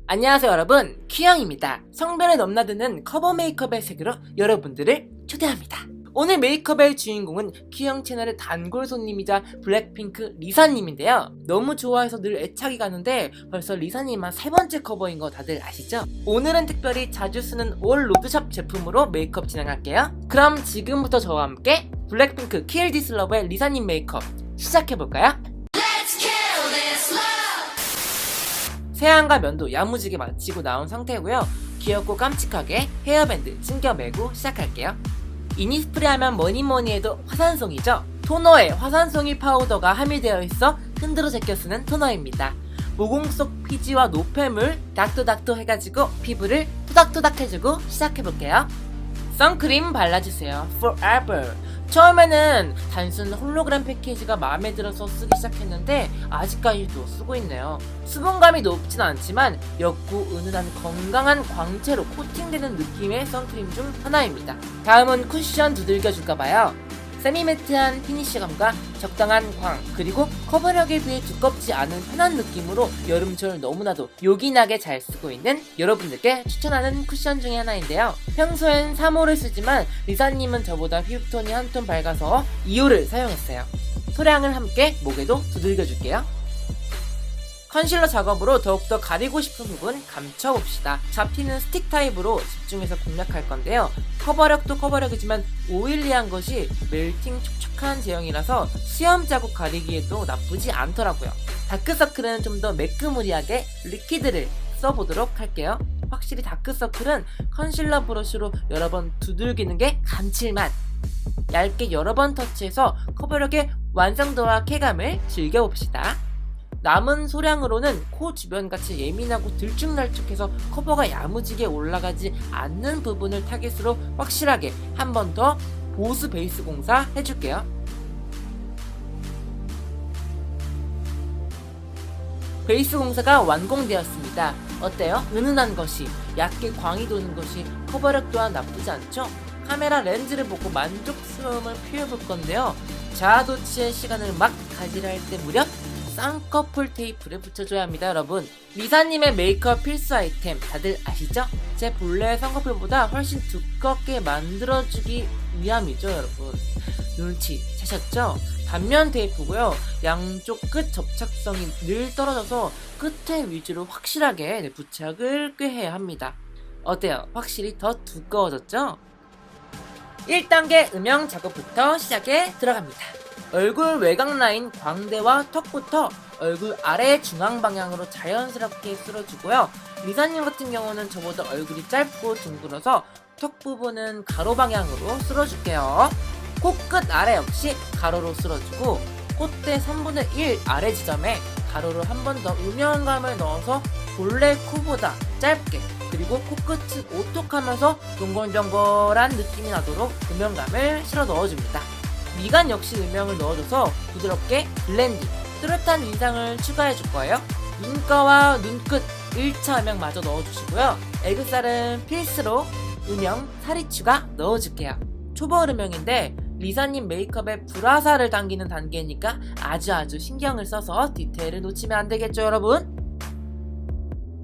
안녕하세요 여러분, 큐형입니다. 성별을 넘나드는 커버 메이크업의 세계로 여러분들을 초대합니다. 오늘 메이크업의 주인공은 큐형 채널의 단골 손님이자 블랙핑크 리사님인데요. 너무 좋아해서 늘 애착이 가는데 벌써 리사님만 3번째 커버인 거 다들 아시죠? 오늘은 특별히 자주 쓰는 올 로드샵 제품으로 메이크업 진행할게요. 그럼 지금부터 저와 함께 블랙핑크 Kill This Love의 리사님 메이크업 시작해볼까요? 세안과 면도 야무지게 마치고 나온 상태고요. 귀엽고 깜찍하게 헤어밴드 챙겨매고 시작할게요. 이니스프리 하면 뭐니뭐니 해도 화산송이죠. 토너에 화산송이 파우더가 함유되어 있어 흔들어 제껴 쓰는 토너입니다. 모공 속 피지와 노폐물 닥도닥도 해가지고 피부를 토닥토닥 해주고 시작해볼게요. 선크림 발라주세요. Forever. 처음에는 단순 홀로그램 패키지가 마음에 들어서 쓰기 시작했는데 아직까지도 쓰고 있네요. 수분감이 높진 않지만 옅고 은은한 건강한 광채로 코팅되는 느낌의 선크림 중 하나입니다. 다음은 쿠션 두들겨줄까봐요. 세미매트한 피니쉬감과 적당한 광, 그리고 커버력에 비해 두껍지 않은 편한 느낌으로 여름철 너무나도 요긴하게 잘 쓰고 있는 여러분들께 추천하는 쿠션 중에 하나인데요. 평소엔 3호를 쓰지만 리사님은 저보다 피부톤이 한 톤 밝아서 2호를 사용했어요. 소량을 함께 목에도 두들겨줄게요. 컨실러 작업으로 더욱더 가리고 싶은 부분 감춰봅시다. 잡티는 스틱 타입으로 집중해서 공략할 건데요. 커버력도 커버력이지만 오일리한 것이 멜팅 촉촉한 제형이라서 수염 자국 가리기에도 나쁘지 않더라고요. 다크서클은 좀 더 매끄무리하게 리퀴드를 써보도록 할게요. 확실히 다크서클은 컨실러 브러쉬로 여러 번 두들기는 게 감칠맛. 얇게 여러 번 터치해서 커버력의 완성도와 쾌감을 즐겨봅시다. 남은 소량으로는 코 주변같이 예민하고 들쭉날쭉해서 커버가 야무지게 올라가지 않는 부분을 타겟으로 확실하게 한 번 더 보스 베이스 공사 해줄게요. 베이스 공사가 완공되었습니다. 어때요? 은은한 것이, 얇게 광이 도는 것이 커버력 또한 나쁘지 않죠? 카메라 렌즈를 보고 만족스러움을 표해볼 건데요. 자아도취의 시간을 막 가지려 할 때 무렵 쌍꺼풀 테이프를 붙여줘야 합니다, 여러분. 리사님의 메이크업 필수 아이템 다들 아시죠? 제 본래의 쌍꺼풀보다 훨씬 두껍게 만들어주기 위함이죠, 여러분. 눈치 채셨죠? 단면 테이프고요. 양쪽 끝 접착성이 늘 떨어져서 끝에 위주로 확실하게 부착을 꾀해야 합니다. 어때요? 확실히 더 두꺼워졌죠? 1단계 음영 작업부터 시작해 들어갑니다. 얼굴 외곽 라인 광대와 턱부터 얼굴 아래 중앙 방향으로 자연스럽게 쓸어주고요. 리사님 같은 경우는 저보다 얼굴이 짧고 둥글어서 턱 부분은 가로 방향으로 쓸어줄게요. 코끝 아래 역시 가로로 쓸어주고 콧대 3분의 1 아래 지점에 가로로 한 번 더 음영감을 넣어서 본래 코보다 짧게, 그리고 코끝은 오똑하면서 동글동글한 느낌이 나도록 음영감을 실어 넣어줍니다. 미간 역시 음영을 넣어줘서 부드럽게 블렌딩, 뚜렷한 인상을 추가해줄 거예요. 눈가와 눈끝 1차 음영마저 넣어주시고요. 애교살은 필수로 음영, 살이 추가 넣어줄게요. 초보 음영인데 리사님 메이크업에 불화살을 당기는 단계니까 아주 신경을 써서 디테일을 놓치면 안되겠죠, 여러분?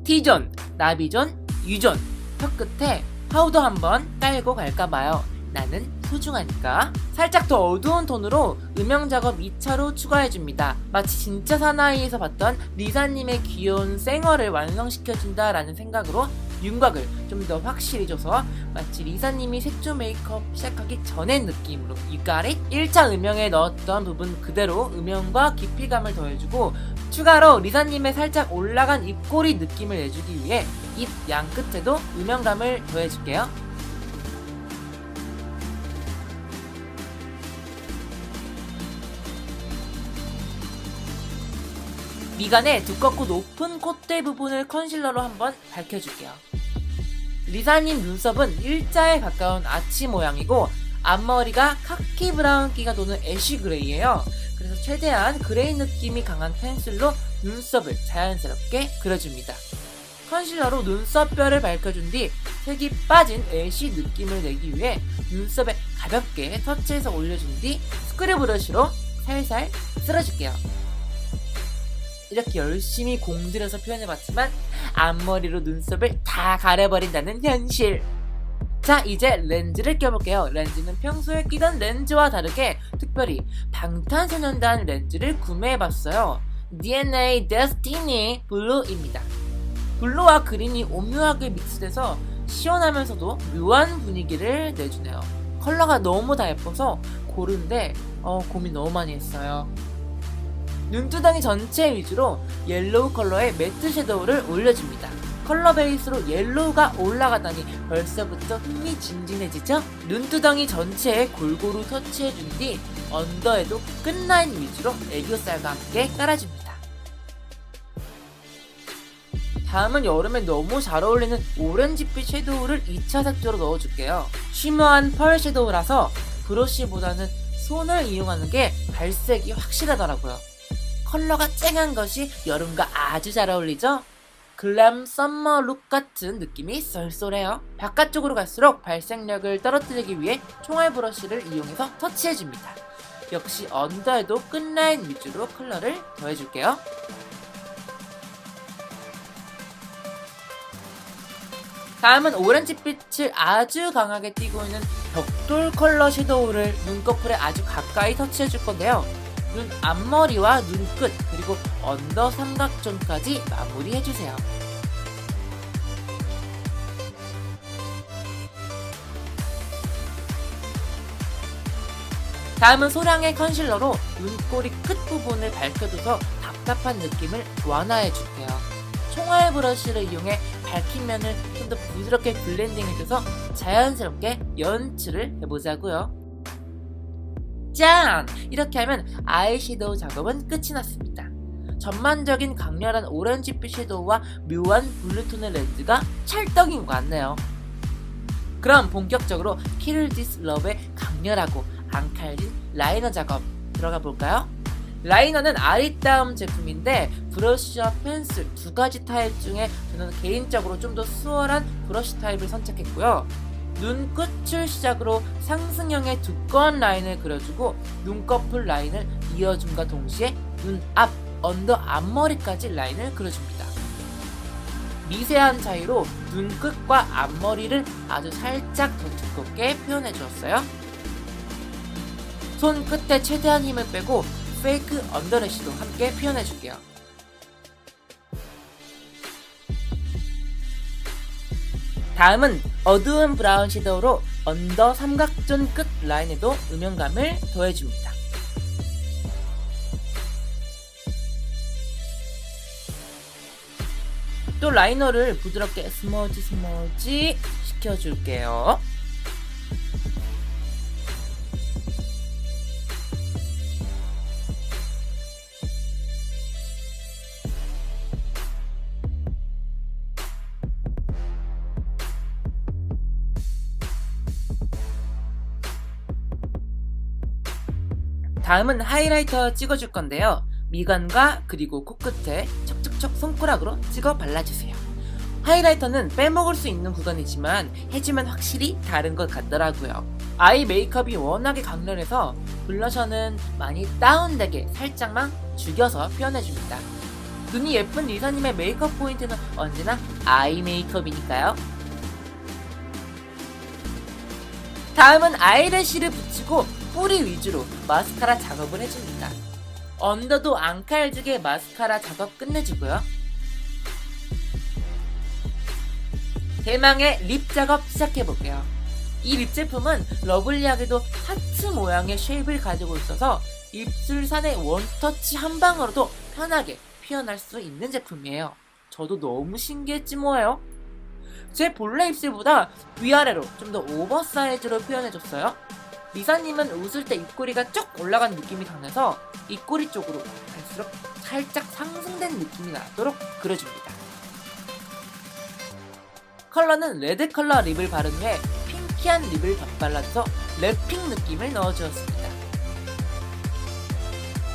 T존, 나비존, U존, 턱 끝에 파우더 한번 깔고 갈까봐요. 나는 소중하니까. 살짝 더 어두운 톤으로 음영 작업 2차로 추가해줍니다. 마치 진짜 사나이에서 봤던 리사님의 귀여운 쌩얼을 완성시켜준다 라는 생각으로 윤곽을 좀 더 확실히 줘서 마치 리사님이 색조 메이크업 시작하기 전의 느낌으로 You got it? 1차 음영에 넣었던 부분 그대로 음영과 깊이감을 더해주고 추가로 리사님의 살짝 올라간 입꼬리 느낌을 내주기 위해 입 양 끝에도 음영감을 더해줄게요. 미간의 두껍고 높은 콧대 부분을 컨실러로 한번 밝혀줄게요. 리사님 눈썹은 일자에 가까운 아치 모양이고 앞머리가 카키 브라운기가 도는 애쉬 그레이예요. 그래서 최대한 그레이 느낌이 강한 펜슬로 눈썹을 자연스럽게 그려줍니다. 컨실러로 눈썹뼈를 밝혀준 뒤 색이 빠진 애쉬 느낌을 내기 위해 눈썹에 가볍게 터치해서 올려준 뒤 스크류 브러쉬로 살살 쓸어줄게요. 이렇게 열심히 공들여서 표현해봤지만 앞머리로 눈썹을 다 가려버린다는 현실. 자, 이제 렌즈를 껴볼게요. 렌즈는 평소에 끼던 렌즈와 다르게 특별히 방탄소년단 렌즈를 구매해봤어요. DNA Destiny Blue입니다. 블루와 그린이 오묘하게 믹스돼서 시원하면서도 묘한 분위기를 내주네요. 컬러가 너무 다 예뻐서 고른데 고민 너무 많이 했어요. 눈두덩이 전체 위주로 옐로우 컬러의 매트 섀도우를 올려줍니다. 컬러 베이스로 옐로우가 올라가다니 벌써부터 흥미진진해지죠? 눈두덩이 전체에 골고루 터치해준 뒤 언더에도 끝라인 위주로 애교살과 함께 깔아줍니다. 다음은 여름에 너무 잘 어울리는 오렌지빛 섀도우를 2차 색조로 넣어줄게요. 쉬머한 펄 섀도우라서 브러쉬보다는 손을 이용하는 게 발색이 확실하더라고요. 컬러가 쨍한 것이 여름과 아주 잘 어울리죠? 글램 썸머 룩 같은 느낌이 쏠쏠해요. 바깥쪽으로 갈수록 발색력을 떨어뜨리기 위해 총알 브러쉬를 이용해서 터치해줍니다. 역시 언더에도 끝라인 위주로 컬러를 더해줄게요. 다음은 오렌지빛을 아주 강하게 띄고 있는 벽돌 컬러 섀도우를 눈꺼풀에 아주 가까이 터치해줄 건데요. 눈 앞머리와 눈끝 그리고 언더 삼각존까지 마무리해주세요. 다음은 소량의 컨실러로 눈꼬리 끝 부분을 밝혀줘서 답답한 느낌을 완화해줄게요. 총알 브러쉬를 이용해 밝힌 면을 좀 더 부드럽게 블렌딩해줘서 자연스럽게 연출을 해보자고요. 짠! 이렇게 하면 아이섀도우 작업은 끝이 났습니다. 전반적인 강렬한 오렌지빛 섀도우와 묘한 블루톤의 렌즈가 찰떡인 것 같네요. 그럼 본격적으로 Kill This Love의 강렬하고 앙칼진 라이너 작업 들어가 볼까요? 라이너는 아리따움 제품인데 브러쉬와 펜슬 두 가지 타입 중에 저는 개인적으로 좀 더 수월한 브러쉬 타입을 선택했고요. 눈끝을 시작으로 상승형의 두꺼운 라인을 그려주고 눈꺼풀 라인을 이어줌과 동시에 눈 앞, 언더 앞머리까지 라인을 그려줍니다. 미세한 차이로 눈끝과 앞머리를 아주 살짝 더 두껍게 표현해 주었어요. 손 끝에 최대한 힘을 빼고 페이크 언더래쉬도 함께 표현해 줄게요. 다음은 어두운 브라운 섀도우로 언더 삼각존 끝 라인에도 음영감을 더해줍니다. 또 라이너를 부드럽게 스머지 시켜줄게요. 다음은 하이라이터 찍어줄 건데요. 미간과 그리고 코끝에 척척척 손가락으로 찍어 발라주세요. 하이라이터는 빼먹을 수 있는 구간이지만 해주면 확실히 다른 것 같더라고요. 아이 메이크업이 워낙에 강렬해서 블러셔는 많이 다운되게 살짝만 죽여서 표현해줍니다. 눈이 예쁜 리사님의 메이크업 포인트는 언제나 아이 메이크업이니까요. 다음은 아이래쉬를 붙이고 뿌리 위주로 마스카라 작업을 해줍니다. 언더도 앙칼지게 마스카라 작업 끝내주고요. 대망의 립 작업 시작해볼게요. 이 립 제품은 러블리하게도 하트 모양의 쉐입을 가지고 있어서 입술산의 원터치 한 방으로도 편하게 표현할 수 있는 제품이에요. 저도 너무 신기했지 뭐예요. 제 본래 입술보다 위아래로 좀 더 오버사이즈로 표현해줬어요. 리사님은 웃을 때 입꼬리가 쭉 올라간 느낌이 강해서 입꼬리 쪽으로 갈수록 살짝 상승된 느낌이 나도록 그려줍니다. 컬러는 레드 컬러 립을 바른 후에 핑키한 립을 덧발라줘서 랩핑 느낌을 넣어주었습니다.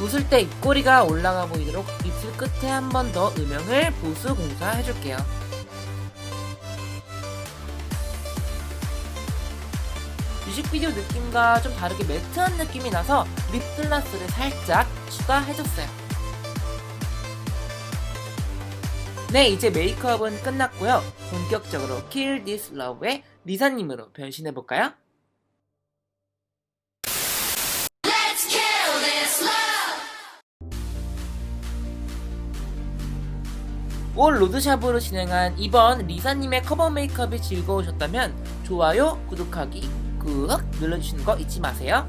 웃을 때 입꼬리가 올라가 보이도록 입술 끝에 한 번 더 음영을 보수 공사해줄게요. 뮤직비디오 느낌과 좀 다르게 매트한 느낌이 나서 립글라스를 살짝 추가해줬어요. 네, 이제 메이크업은 끝났고요. 본격적으로 Kill This Love의 리사님으로 변신해볼까요? 올 로드샵으로 진행한 이번 리사님의 커버 메이크업이 즐거우셨다면 좋아요, 구독하기 꾹 눌러주시는 거 잊지 마세요.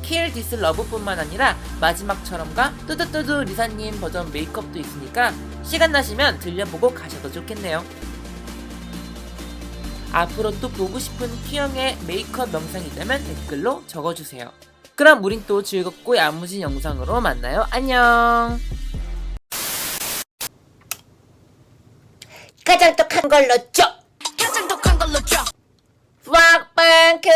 Kill This Love 뿐만 아니라 마지막처럼과 뚜두뚜두 리사님 버전 메이크업도 있으니까 시간 나시면 들려보고 가셔도 좋겠네요. 앞으로 또 보고 싶은 Q형의 메이크업 영상이 있다면 댓글로 적어주세요. 그럼 우린 또 즐겁고 야무진 영상으로 만나요. 안녕. 가장 똑한 걸로 줘. 빡빡 큐